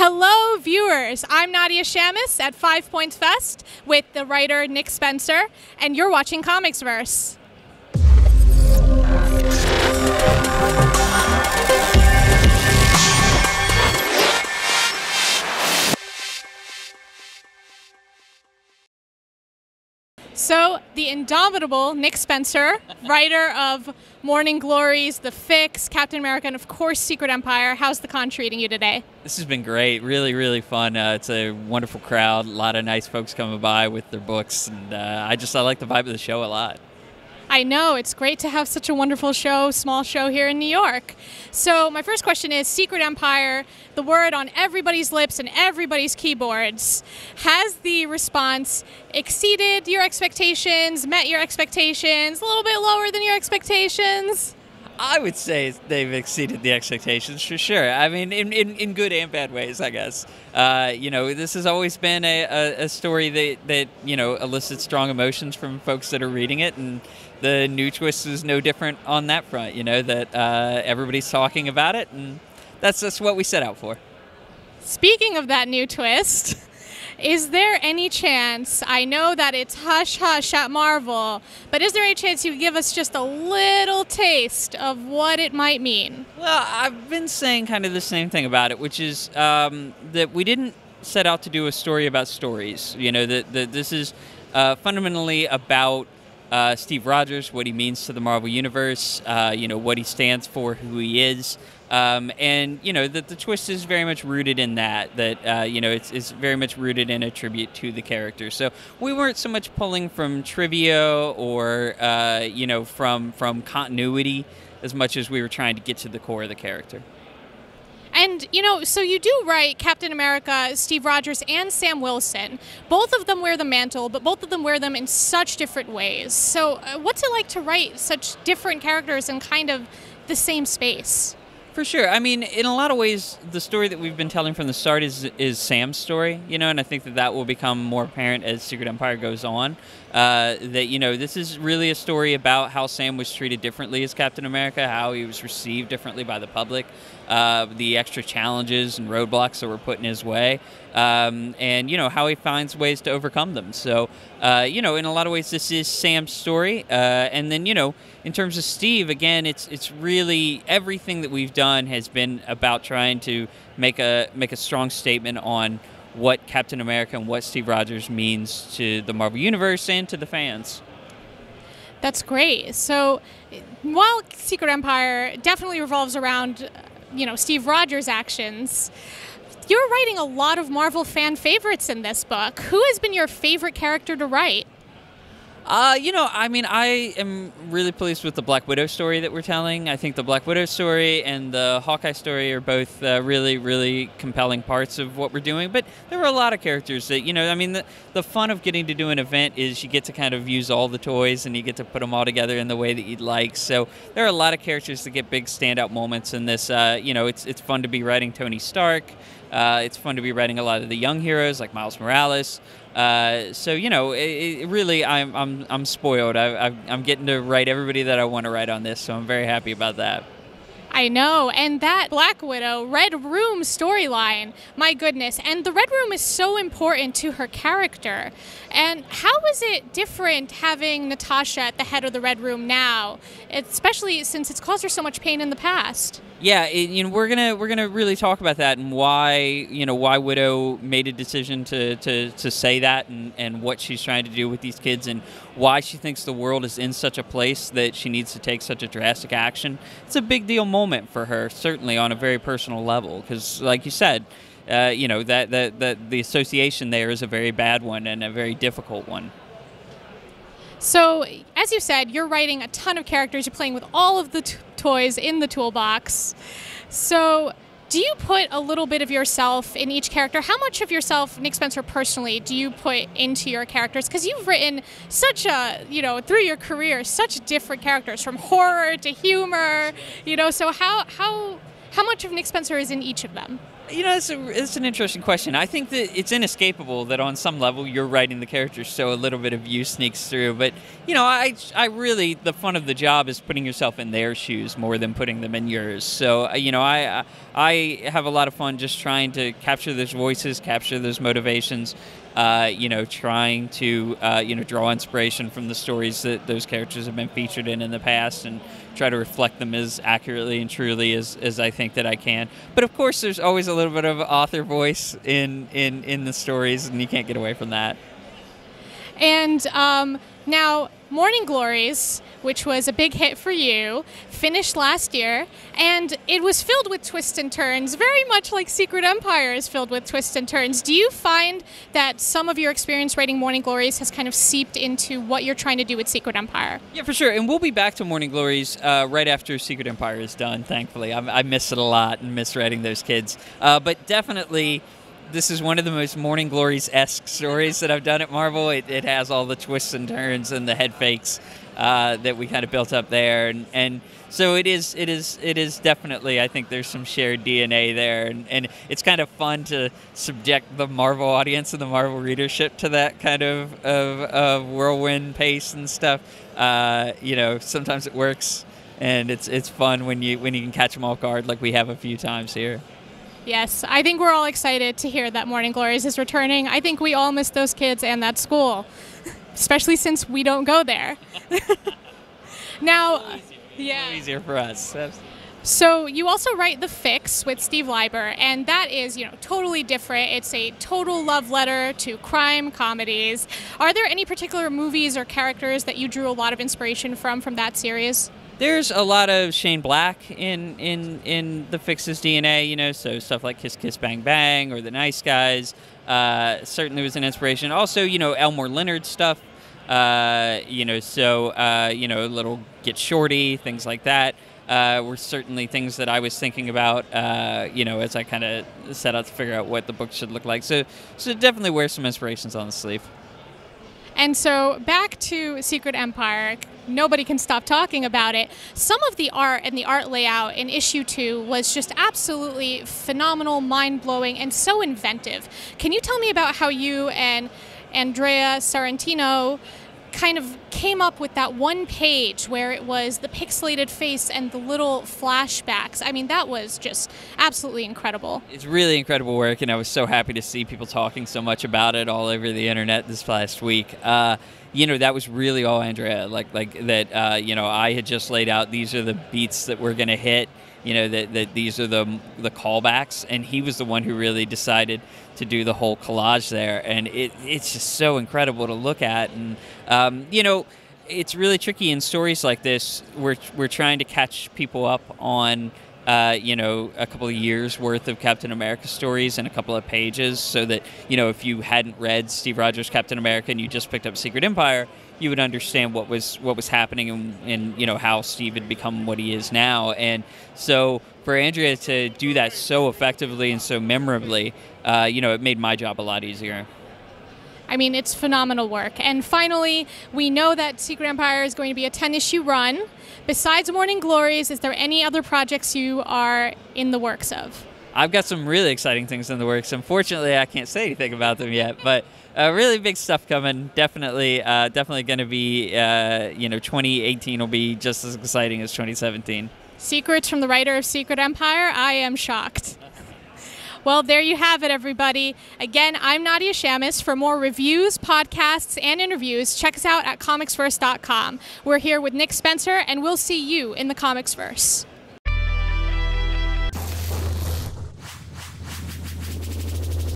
Hello, viewers. I'm Nadia Shamus at 5 Points Fest with the writer Nick Spencer, and you're watching Comics Verse. So, the indomitable Nick Spencer, writer of Morning Glories, The Fix, Captain America, and of course Secret Empire. How's the con treating you today? This has been great. Really, really fun. It's a wonderful crowd. A lot of nice folks coming by with their books, and I like the vibe of the show a lot. I know, it's great to have such a wonderful show, small show here in New York. So my first question is, Secret Empire, the word on everybody's lips and everybody's keyboards. Has the response exceeded your expectations, met your expectations, a little bit lower than your expectations? I would say they've exceeded the expectations for sure. I mean, in good and bad ways, I guess. This has always been a story that elicits strong emotions from folks that are reading it, and the new twist is no different on that front. That everybody's talking about it, and that's what we set out for. Speaking of that new twist, is there any chance, I know that it's hush-hush at Marvel, but is there any chance you could give us just a little taste of what it might mean? Well, I've been saying kind of the same thing about it, which is that we didn't set out to do a story about stories. That this is fundamentally about Steve Rogers, what he means to the Marvel Universe, what he stands for, who he is. And that the twist is very much rooted in that it's very much rooted in a tribute to the character. So we weren't so much pulling from trivia or from continuity as much as we were trying to get to the core of the character. And, so you do write Captain America, Steve Rogers, and Sam Wilson. Both of them wear the mantle, but both of them wear them in such different ways. So what's it like to write such different characters in kind of the same space? For sure. I mean, in a lot of ways, the story that we've been telling from the start is Sam's story, and I think that will become more apparent as Secret Empire goes on. This is really a story about how Sam was treated differently as Captain America, how he was received differently by the public, the extra challenges and roadblocks that were put in his way, and how he finds ways to overcome them. So, in a lot of ways, this is Sam's story. And then, in terms of Steve, again, it's really everything that we've done has been about trying to make a strong statement on what Captain America and what Steve Rogers means to the Marvel Universe and to the fans. That's great. So while Secret Empire definitely revolves around, Steve Rogers' actions, you're writing a lot of Marvel fan favorites in this book. Who has been your favorite character to write? I am really pleased with the Black Widow story that we're telling. I think the Black Widow story and the Hawkeye story are both really, really compelling parts of what we're doing. But there were a lot of characters that, the fun of getting to do an event is you get to kind of use all the toys and you get to put them all together in the way that you'd like. So there are a lot of characters that get big standout moments in this. It's fun to be writing Tony Stark. It's fun to be writing a lot of the young heroes like Miles Morales. Really, I'm spoiled. I'm getting to write everybody that I want to write on this, so I'm very happy about that. I know, and that Black Widow Red Room storyline, my goodness, and the Red Room is so important to her character. And how is it different having Natasha at the head of the Red Room now, especially since it's caused her so much pain in the past? Yeah, we're gonna really talk about that and why Widow made a decision to say that and what she's trying to do with these kids and why she thinks the world is in such a place that she needs to take such a drastic action. It's a big deal moment for her, certainly on a very personal level, because like you said, that the association there is a very bad one and a very difficult one. So, as you said, you're writing a ton of characters. You're playing with all of the toys in the toolbox. So, do you put a little bit of yourself in each character? How much of yourself, Nick Spencer, personally, do you put into your characters? Because you've written such through your career, such different characters, from horror to humor, so how much of Nick Spencer is in each of them? You know, it's an interesting question. I think that it's inescapable that on some level you're writing the characters, so a little bit of you sneaks through. But, you know, I really, the fun of the job is putting yourself in their shoes more than putting them in yours. So, you know, I have a lot of fun just trying to capture those voices, capture those motivations, you know, trying to, you know, draw inspiration from the stories that those characters have been featured in the past and try to reflect them as accurately and truly as I think that I can. But of course, there's always a little bit of author voice in the stories, and you can't get away from that. And now, Morning Glories, which was a big hit for you, finished last year, and it was filled with twists and turns, very much like Secret Empire is filled with twists and turns. Do you find that some of your experience writing Morning Glories has kind of seeped into what you're trying to do with Secret Empire? Yeah, for sure. And we'll be back to Morning Glories right after Secret Empire is done, thankfully. I miss it a lot and miss writing those kids. But definitely, this is one of the most Morning Glories-esque stories that I've done at Marvel. It has all the twists and turns and the head fakes that we kind of built up there, and so it is definitely, I think there's some shared DNA there, and it's kind of fun to subject the Marvel audience and the Marvel readership to that kind of whirlwind pace and stuff. You know, sometimes it works, and it's fun when you can catch them off guard like we have a few times here. Yes, I think we're all excited to hear that Morning Glories is returning. I think we all miss those kids and that school, especially since we don't go there. Now, yeah, easier for us. So you also write The Fix with Steve Leiber, and that is, you know, totally different. It's a total love letter to crime comedies. Are there any particular movies or characters that you drew a lot of inspiration from that series? There's a lot of Shane Black in The Fix's DNA, you know, so stuff like Kiss Kiss Bang Bang or The Nice Guys certainly was an inspiration. Also, you know, Elmore Leonard stuff, you know, so, you know, little Get Shorty, things like that were certainly things that I was thinking about, you know, as I kind of set out to figure out what the book should look like. So definitely wear some inspirations on the sleeve. And so back to Secret Empire, nobody can stop talking about it. Some of the art and the art layout in issue 2 was just absolutely phenomenal, mind-blowing, and so inventive. Can you tell me about how you and Andrea Sorrentino kind of came up with that one page where it was the pixelated face and the little flashbacks? I mean, that was just absolutely incredible. It's really incredible work, and I was so happy to see people talking so much about it all over the internet this last week. You know, that was really all Andrea, like that, you know, I had just laid out, these are the beats that we're going to hit, you know, that these are the callbacks, and he was the one who really decided to do the whole collage there, and it's just so incredible to look at. And you know, it's really tricky in stories like this. We're trying to catch people up on you know, a couple of years worth of Captain America stories in a couple of pages, so that, you know, if you hadn't read Steve Rogers' Captain America and you just picked up Secret Empire, you would understand what was happening and you know, how Steve had become what he is now. And so for Andrea to do that so effectively and so memorably, you know, it made my job a lot easier. I mean, it's phenomenal work. And finally, we know that Secret Empire is going to be a 10-issue run. Besides Morning Glories, is there any other projects you are in the works of? I've got some really exciting things in the works. Unfortunately, I can't say anything about them yet, but really big stuff coming. Definitely going to be, you know, 2018 will be just as exciting as 2017. Secrets from the writer of Secret Empire? I am shocked. Well, there you have it, everybody. Again, I'm Nadia Shamus. For more reviews, podcasts, and interviews, check us out at comicsverse.com. We're here with Nick Spencer, and we'll see you in the Comicsverse.